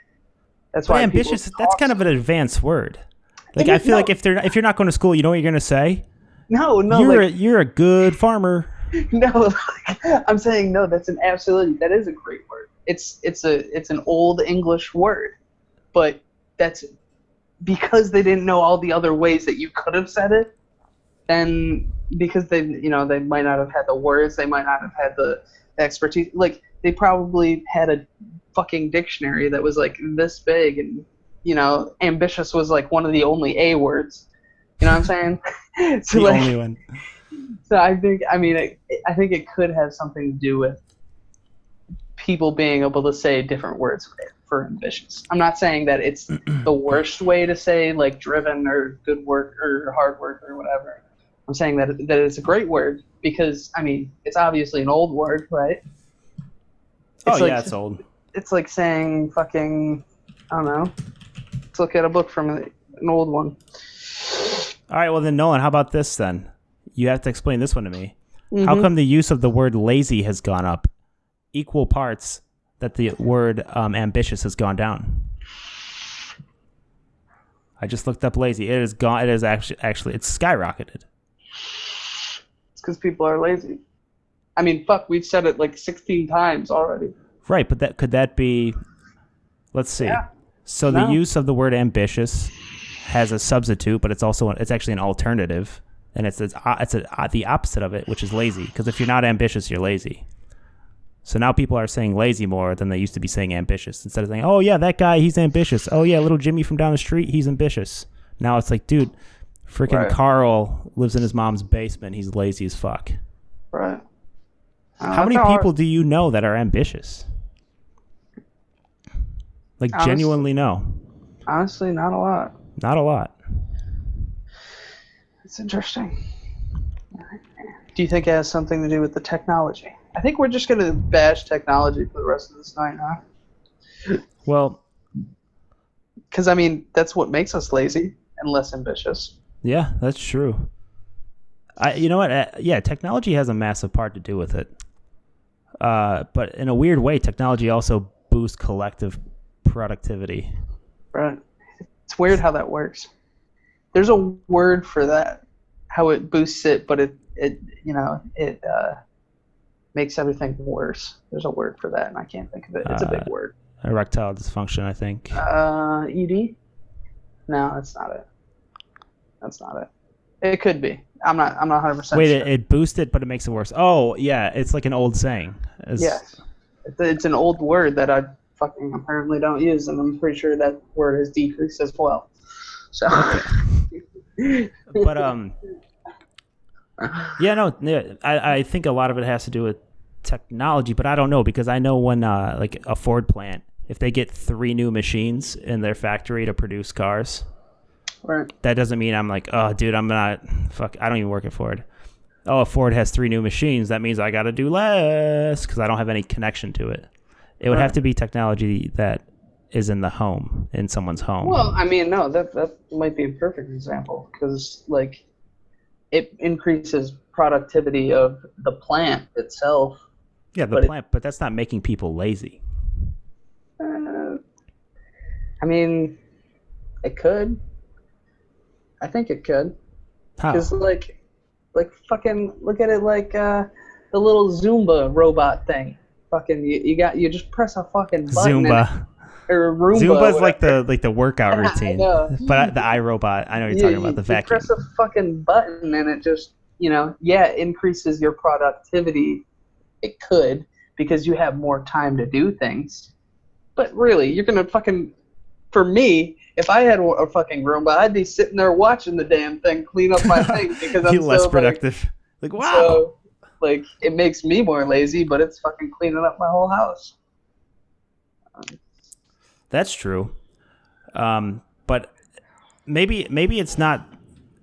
S2: That's why
S1: ambitious. That's kind of an advanced word. Like, I feel like if you're not going to school, you know what you're going to say?
S2: No.
S1: You're a good farmer.
S2: No, I'm saying no. That is a great word. It's an old English word, but that's because they didn't know all the other ways that you could have said it. Then because they might not have had the words, they might not have had the expertise. Like they probably had a fucking dictionary that was like this big, and ambitious was like one of the only A words. You know what I'm saying? So
S1: The
S2: like,
S1: only one.
S2: So I think it could have something to do with people being able to say different words for ambitious. I'm not saying that it's the worst way to say like driven or good work or hard work or whatever. I'm saying that it's a great word because it's obviously an old word, right?
S1: It's old.
S2: It's like saying fucking, I don't know. Let's look at a book from an old one.
S1: All right, well then, Nolan, how about this then? You have to explain this one to me.
S2: Mm-hmm.
S1: How come the use of the word lazy has gone up equal parts that the word ambitious has gone down? I just looked up lazy. It is gone. It is actually it's skyrocketed.
S2: It's because people are lazy. Fuck, we've said it like 16 times already.
S1: Right, but could that be? Let's see.
S2: Yeah.
S1: So the use of the word ambitious has a substitute, but it's actually an alternative. And it's the opposite of it, which is lazy. Because if you're not ambitious, you're lazy. So now people are saying lazy more than they used to be saying ambitious. Instead of saying, oh, yeah, that guy, he's ambitious. Oh, yeah, little Jimmy from down the street, he's ambitious. Now it's like, dude, freaking
S2: Right.
S1: Carl lives in his mom's basement. He's lazy as fuck.
S2: Right.
S1: How many people do you know that are ambitious? Like, genuinely know.
S2: Honestly, not a lot.
S1: Not a lot.
S2: It's interesting. Do you think it has something to do with the technology? I think we're just going to bash technology for the rest of this night, huh?
S1: Well,
S2: Because, that's what makes us lazy and less ambitious.
S1: yeah, that's true. You know what? Yeah, technology has a massive part to do with it. But in a weird way, technology also boosts collective productivity.
S2: Right. It's weird how that works. There's a word for that, how it boosts it, but it makes everything worse. There's a word for that, and I can't think of it. It's a big word.
S1: Erectile dysfunction, I think.
S2: ED? No, that's not it. That's not it. It could be. I'm not 100%
S1: Wait,
S2: sure.
S1: it boosts it, but it makes it worse. Oh, yeah, it's like an old saying.
S2: Yes. It's an old word that I fucking apparently don't use, and I'm pretty sure that word has decreased as well. So.
S1: But yeah, no, I think a lot of it has to do with technology, but I don't know because I know when like a Ford plant, if they get 3 new machines in their factory to produce cars,
S2: Right.
S1: that doesn't mean I'm like, oh, dude, I don't even work at Ford. Oh, if Ford has 3 new machines, that means I got to do less because I don't have any connection to it. It would have to be technology that is in the home, in someone's home.
S2: Well, no, that might be a perfect example because, like, it increases productivity of the plant itself.
S1: Yeah, the plant, but that's not making people lazy.
S2: It could. I think it could.
S1: How?
S2: Because, like fucking, look at it like the little Zumba robot thing. Fucking, you just press a fucking button.
S1: Zumba.
S2: Or Roomba.
S1: Zumba's like the workout
S2: I
S1: routine.
S2: know.
S1: But the iRobot, I know you're talking about the vacuum.
S2: You press a fucking button and it just, it increases your productivity. It could, because you have more time to do things. But really, you're going to fucking, for me, if I had a fucking Roomba, I'd be sitting there watching the damn thing clean up my thing because I'm
S1: less
S2: so
S1: productive. Like, wow.
S2: So, like, it makes me more lazy, but it's fucking cleaning up my whole house.
S1: That's true. But maybe it's not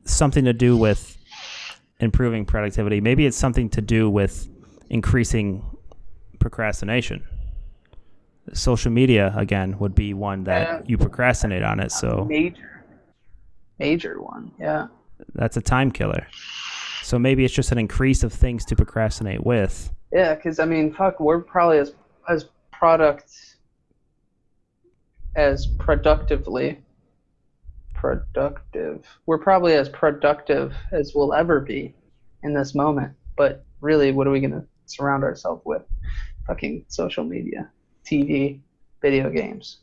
S1: something to do with improving productivity. Maybe it's something to do with increasing procrastination. Social media, again, would be one that you procrastinate on it. So
S2: major one, yeah.
S1: That's a time killer. So maybe it's just an increase of things to procrastinate with.
S2: Yeah, because, I mean, fuck, we're probably as productive. We're probably as productive as we'll ever be in this moment. But really, what are we going to surround ourselves with? Fucking social media, TV, video games.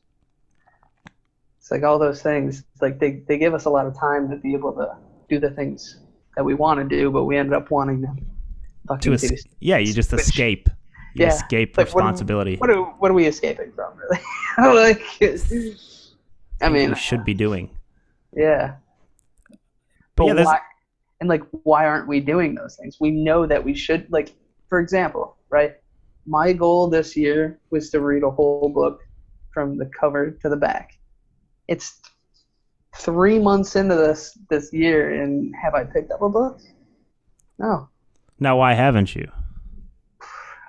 S2: It's like all those things. It's like they give us a lot of time to be able to do the things that we want to do, but we ended up wanting to fucking
S1: you just escape. You escape like, responsibility.
S2: What are we escaping from, really? Like, I mean,
S1: we should be doing.
S2: Yeah. But why aren't we doing those things? We know that we should. Like, for example, right? My goal this year was to read a whole book from the cover to the back. It's 3 months into this year, and have I picked up a book? No.
S1: Now, why haven't you?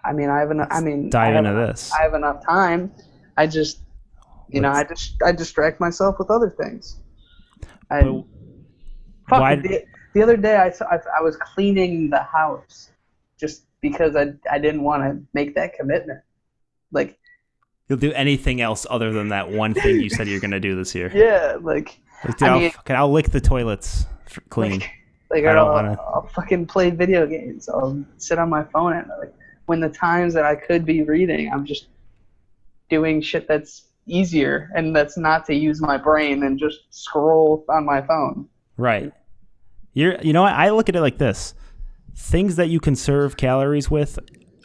S2: I mean, I have enough.
S1: Dive into this.
S2: I have enough time. I just, I distract myself with other things. The other day I was cleaning the house just because I didn't want to make that commitment. Like,
S1: you'll do anything else other than that one thing you said you're gonna do this year.
S2: Yeah, like
S1: I'll lick the toilets clean.
S2: I'll fucking play video games. I'll sit on my phone and when the times that I could be reading, I'm just doing shit that's easier, and that's not to use my brain and just scroll on my phone.
S1: Right. You know what? I look at it like this. Things that you conserve calories with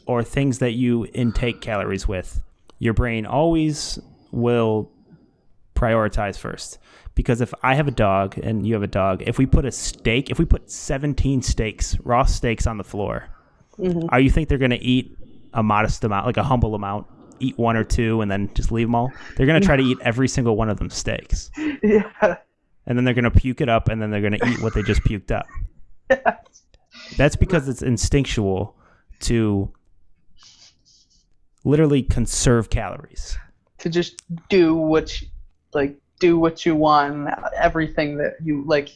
S1: or things that you intake calories with, your brain always will prioritize first. Because if I have a dog and you have a dog, if we put 17 raw steaks on the floor, are you think they're going to eat a modest amount, like a humble amount, eat one or two and then just leave them all? They're going to try to eat every single one of them steaks.
S2: Yeah.
S1: And then they're going to puke it up, and then they're going to eat what they just puked up. Yeah. That's because it's instinctual to literally conserve calories.
S2: To just do what you want, everything that you like,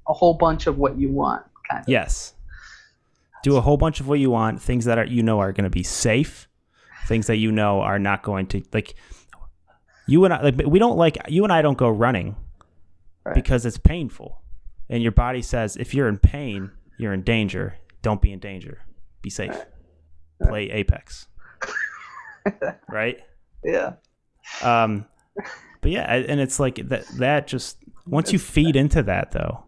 S2: a whole bunch of what you want, kind of.
S1: Yes. Do a whole bunch of what you want, things that are going to be safe, things that are not going to, like, you and I don't go running. Right. Because it's painful, and your body says if you're in pain, you're in danger. Don't be in danger. Be safe. Right. Play Apex. Right?
S2: Yeah.
S1: But yeah, and it's like that just once you feed into that though,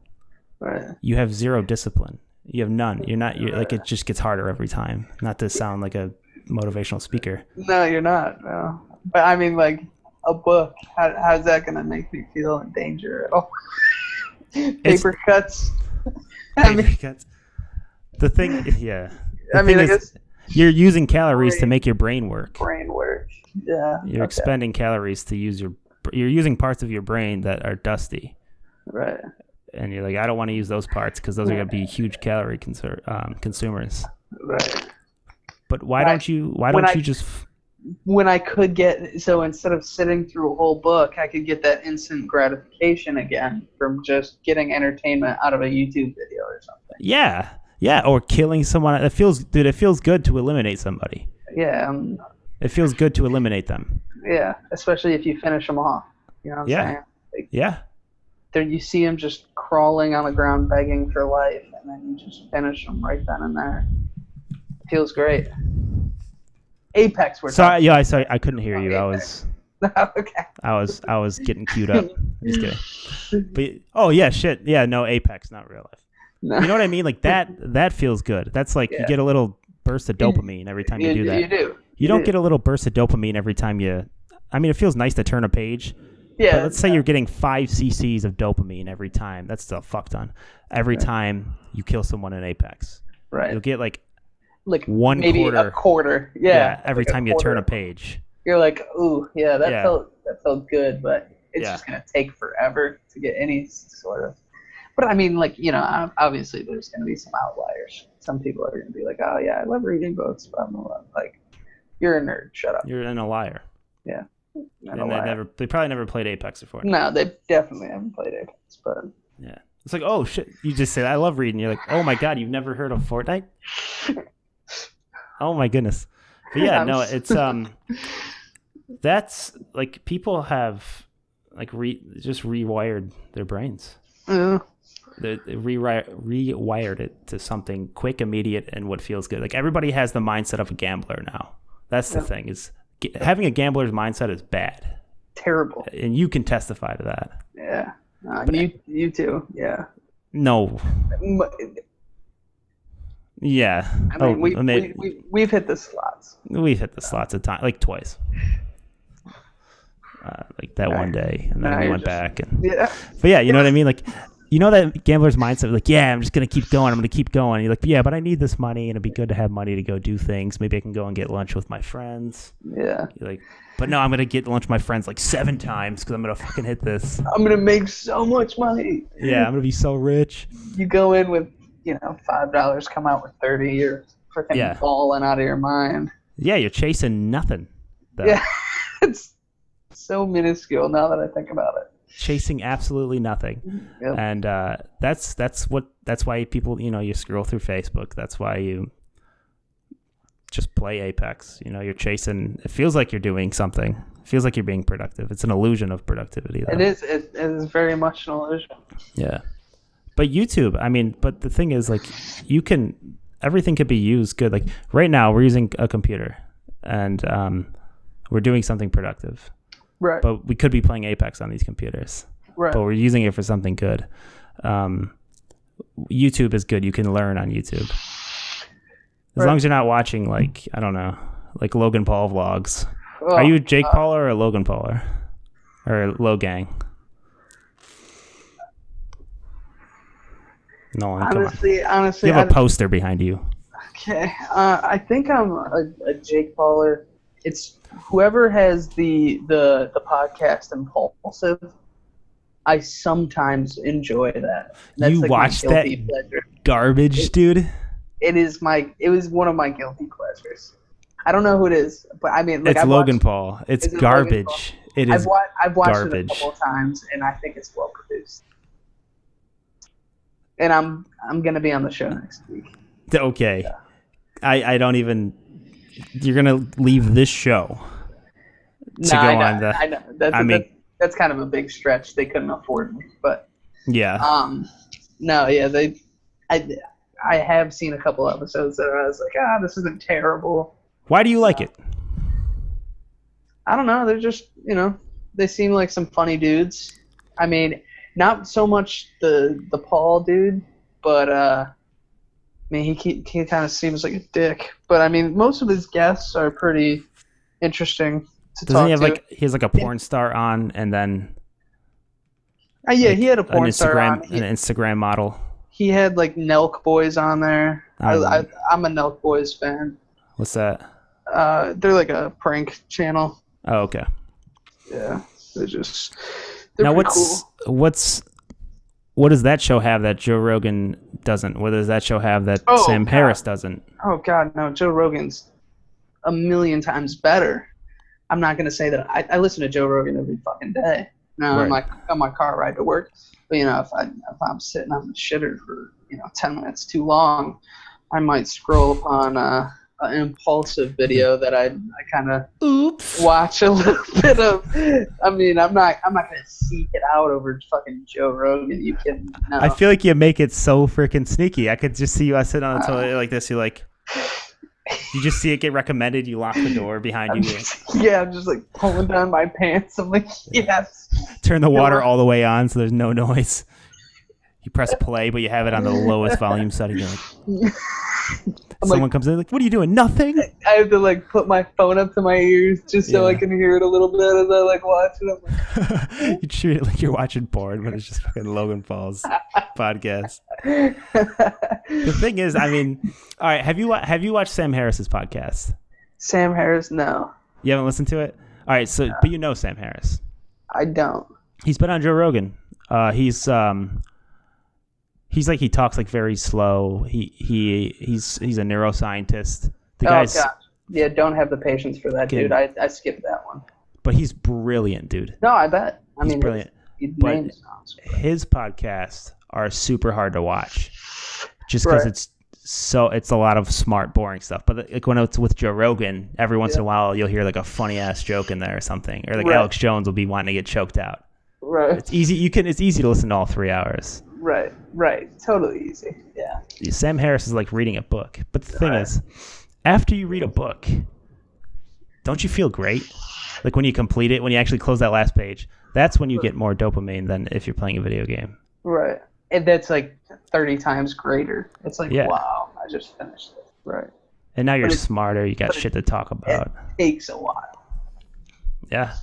S1: right, you have zero discipline. You have none. Like, it just gets harder every time. Not to sound like a motivational speaker.
S2: No, you're not. No. But I mean, like, a book, how's that going to make me feel in danger at all? Paper cuts.
S1: Cuts. The thing, yeah. I guess you're using calories to make your brain work.
S2: Yeah.
S1: You're expending calories to you're using parts of your brain that are dusty.
S2: Right.
S1: And you're like, I don't want to use those parts because those are going to be huge calorie consumers.
S2: Right.
S1: But why don't you just...
S2: When I could instead of sitting through a whole book, I could get that instant gratification again from just getting entertainment out of a YouTube video or something.
S1: Yeah, or killing someone. It feels good to eliminate somebody.
S2: Yeah.
S1: It feels good to eliminate them.
S2: Yeah, especially if you finish them off. You know what I'm saying? Like,
S1: yeah.
S2: There, you see them just crawling on the ground begging for life, and then you just finish them right then and there. It feels great. Apex.
S1: Sorry, I couldn't hear you.
S2: Apex. Okay.
S1: I was getting queued up. Just kidding. But shit. Yeah, no, Apex, not real life. No. You know what I mean? Like that feels good. That's like you get a little burst of dopamine every time you do that.
S2: You do.
S1: You don't get a little burst of dopamine every time it feels nice to turn a page,
S2: Yeah.
S1: But let's say you're getting 5 cc's of dopamine every time. That's still a fuck ton. Every time you kill someone in Apex.
S2: Right.
S1: You'll get like
S2: one maybe
S1: quarter.
S2: a quarter. Yeah.
S1: Every time you turn a page.
S2: You're like, ooh, yeah, that felt good, but it's just gonna take forever to get any sort of. But I mean, like, obviously there's gonna be some outliers. Some people are gonna be like, oh yeah, I love reading books, but I'm like, you're a nerd. Shut up.
S1: You're a liar.
S2: Yeah.
S1: And they probably never played Apex before.
S2: No, they definitely haven't played Apex, but
S1: yeah, it's like, oh shit, you just said I love reading. You're like, oh my god, you've never heard of Fortnite? Oh my goodness. But yeah, no, it's that's like people have like just rewired their brains. They rewired it to something quick, immediate, and what feels good. Like everybody has the mindset of a gambler now. That's the thing is. Having a gambler's mindset is bad.
S2: Terrible.
S1: And you can testify to that.
S2: Yeah. You too. Yeah.
S1: No. Yeah.
S2: I mean, we've hit the slots.
S1: We've hit the slots a time, like twice. Like that one day, and then we went back. But yeah, you know what I mean? Like, you know that gambler's mindset, like, yeah, I'm just going to keep going. I'm going to keep going. And you're like, yeah, but I need this money, and it'd be good to have money to go do things. Maybe I can go and get lunch with my friends.
S2: Yeah.
S1: You're like, but no, I'm going to get lunch with my friends like 7 times because I'm going to fucking hit this.
S2: I'm going to make so much money.
S1: Yeah, I'm going to be so rich.
S2: You go in with, $5, come out with 30. You're freaking balling out of your mind.
S1: Yeah, you're chasing nothing. Though.
S2: Yeah, it's so minuscule now that I think about it.
S1: Chasing absolutely nothing. Yep. And that's why people, you scroll through Facebook. That's why you just play Apex. You're chasing. It feels like you're doing something. It feels like you're being productive. It's an illusion of productivity, though.
S2: It is. It is very much an illusion.
S1: Yeah. But YouTube, but the thing is, like, everything could be used good. Like right now we're using a computer and we're doing something productive.
S2: Right.
S1: But we could be playing Apex on these computers.
S2: Right.
S1: But we're using it for something good. YouTube is good. You can learn on YouTube. As long as you're not watching, like, I don't know, like Logan Paul vlogs. Oh, are you Jake Pauler or Logan Pauler? Or Logang? Nolan,
S2: honestly,
S1: you have a poster behind you.
S2: Okay. I think I'm a Jake Pauler. It's whoever has the podcast Impulsive. I sometimes enjoy that. That's
S1: you
S2: like
S1: watch that pleasure. Garbage, dude?
S2: It was one of my guilty pleasures. I don't know who it is, but I mean, like,
S1: it's Logan Paul. It's garbage. Paul? It is.
S2: I've watched
S1: garbage.
S2: it a couple of times, and I think it's well produced. And I'm gonna be on the show next week.
S1: Okay. Yeah. I don't even. You're gonna leave this show to go on the.
S2: I know. That's kind of a big stretch. They couldn't afford me, but
S1: yeah.
S2: No, yeah. I have seen a couple episodes that I was like, this isn't terrible.
S1: Why do you like it?
S2: I don't know. They're just, they seem like some funny dudes. I mean, not so much the Paul dude, but I mean, he kind of seems like a dick. But I mean, most of his guests are pretty interesting to talk to.
S1: He has like a porn star on, and then
S2: he had a porn star on.
S1: An Instagram model.
S2: He had like Nelk Boys on there. I'm a Nelk Boys fan.
S1: What's that?
S2: They're like a prank channel.
S1: Oh, okay.
S2: Yeah, they're
S1: now
S2: cool.
S1: What does that show have that Joe Rogan doesn't? What does that show have that Sam Harris doesn't?
S2: Oh God, no! Joe Rogan's a million times better. I'm not gonna say that I listen to Joe Rogan every fucking day.
S1: Right.
S2: On my car ride to work. But if I'm sitting on the shitter for 10 minutes too long, I might scroll upon an Impulsive video that I kind of watch a little bit of. I mean, I'm not gonna seek it out over fucking Joe Rogan. You kidding? No.
S1: I feel like you make it so freaking sneaky. I could just see you sitting on the toilet like this. You're like, you just see it get recommended. You lock the door behind you.
S2: I'm just like pulling down my pants. I'm like, yes.
S1: Turn the water all the way on so there's no noise. You press play, but you have it on the lowest volume setting. You're like, Someone comes in like, what are you doing? Nothing.
S2: I have to like put my phone up to my ears just so I can hear it a little bit as I like watch it. I'm like,
S1: You treat it like you're watching porn, but it's just fucking Logan Paul's podcast. The thing is, I mean, all right, have you watched Sam Harris's podcast?
S2: Sam Harris, no.
S1: You haven't listened to it? All right, so but you know Sam Harris.
S2: I don't.
S1: He's been on Joe Rogan. He's like, he talks like very slow. He's a neuroscientist. The guy's
S2: gosh. Yeah, don't have the patience for that, dude. I skipped that one.
S1: But he's brilliant, dude.
S2: No, I bet.
S1: He's brilliant. His podcasts are super hard to watch, just because it's a lot of smart, boring stuff. But like when it's with Joe Rogan, every once in a while you'll hear like a funny ass joke in there or something, or like Alex Jones will be wanting to get choked out.
S2: Right.
S1: It's easy. It's easy to listen to all 3 hours.
S2: Right. Totally easy. Yeah.
S1: Sam Harris is like reading a book. But the thing is, after you read a book, don't you feel great? Like when you complete it, when you actually close that last page, that's when you get more dopamine than if you're playing a video game.
S2: Right. And that's like 30 times greater. It's like, wow, I just finished it. Right.
S1: And now you're smarter. You got shit to talk about.
S2: It takes a while.
S1: Yeah.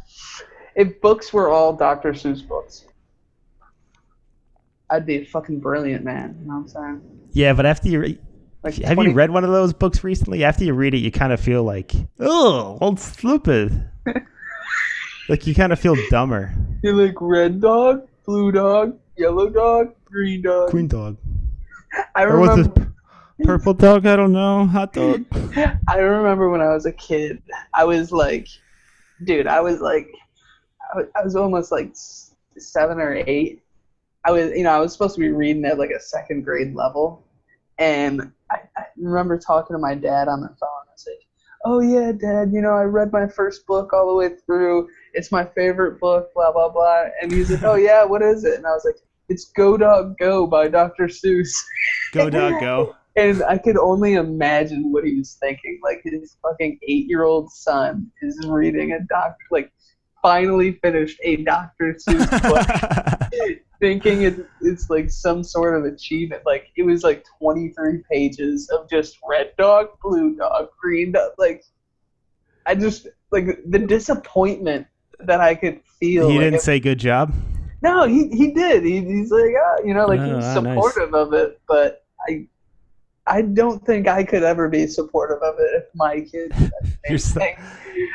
S2: If books were all Dr. Seuss books, I'd be a fucking brilliant man. You know what I'm saying?
S1: Yeah, but after you have you read one of those books recently? After you read it, you kind of feel like, oh, old stupid. Like you kind of feel dumber.
S2: You're like red dog, blue dog, yellow dog, green dog.
S1: Green dog.
S2: I remember.
S1: Purple dog, I don't know. Hot dog.
S2: I remember when I was a kid, I was like, dude, I was almost like 7 or 8. I was supposed to be reading at like a 2nd grade level, and I remember talking to my dad on the phone. I was like, "Oh yeah, Dad, I read my first book all the way through. It's my favorite book, blah blah blah." And he's like, "Oh yeah, what is it?" And I was like, "It's Go Dog Go by Dr. Seuss."
S1: Go Dog Go.
S2: And I could only imagine what he was thinking. Like his fucking 8-year-old son is reading finally finished a Dr. Seuss book. Thinking it's like some sort of achievement. Like it was like 23 pages of just red dog, blue dog, green dog. Like I just like the disappointment that I could feel.
S1: He didn't say good job?
S2: No, he did. He's like, he was supportive of it, but I don't think I could ever be supportive of it if my kid did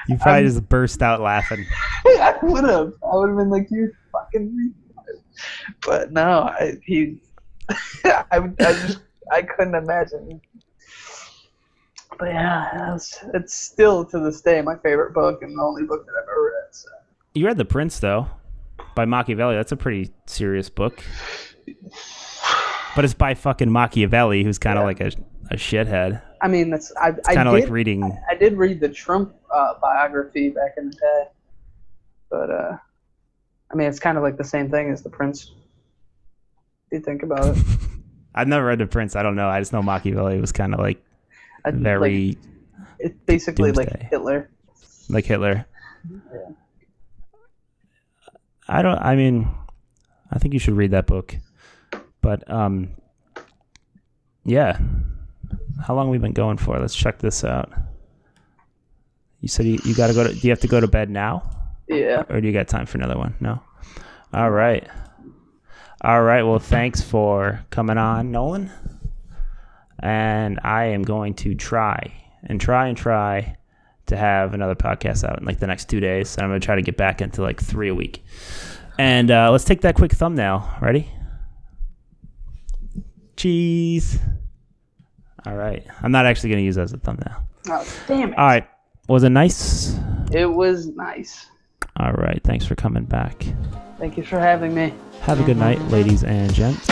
S1: you probably just burst out laughing.
S2: I would have been like, you fucking. But no, I couldn't imagine. But yeah, it's still to this day my favorite book and the only book that I've ever read. So.
S1: You read The Prince though, by Machiavelli. That's a pretty serious book. But it's by fucking Machiavelli, who's kind of like a shithead. I mean,
S2: it's kind of like reading. I did read the Trump biography back in the day, but I mean, it's kind of like the same thing as The Prince. If you think about it.
S1: I've never read The Prince. I don't know. I just know Machiavelli was kind of like very.
S2: It's basically
S1: doomsday.
S2: like Hitler.
S1: Like Hitler.
S2: Yeah.
S1: I think you should read that book. But, yeah. How long have we been going for? Let's check this out. You said you got to go to... Do you have to go to bed now?
S2: Yeah.
S1: Or do you got time for another one? No? All right. Well, thanks for coming on, Nolan. And I am going to try to have another podcast out in like the next 2 days. And I'm going to try to get back into like 3 a week. And let's take that quick thumbnail. Ready? Cheese. All right. I'm not actually going to use that as a thumbnail.
S2: Oh, damn it.
S1: All right. Was it nice?
S2: It was nice.
S1: All right. Thanks for coming back.
S2: Thank you for having me.
S1: Have a good night, ladies and gents.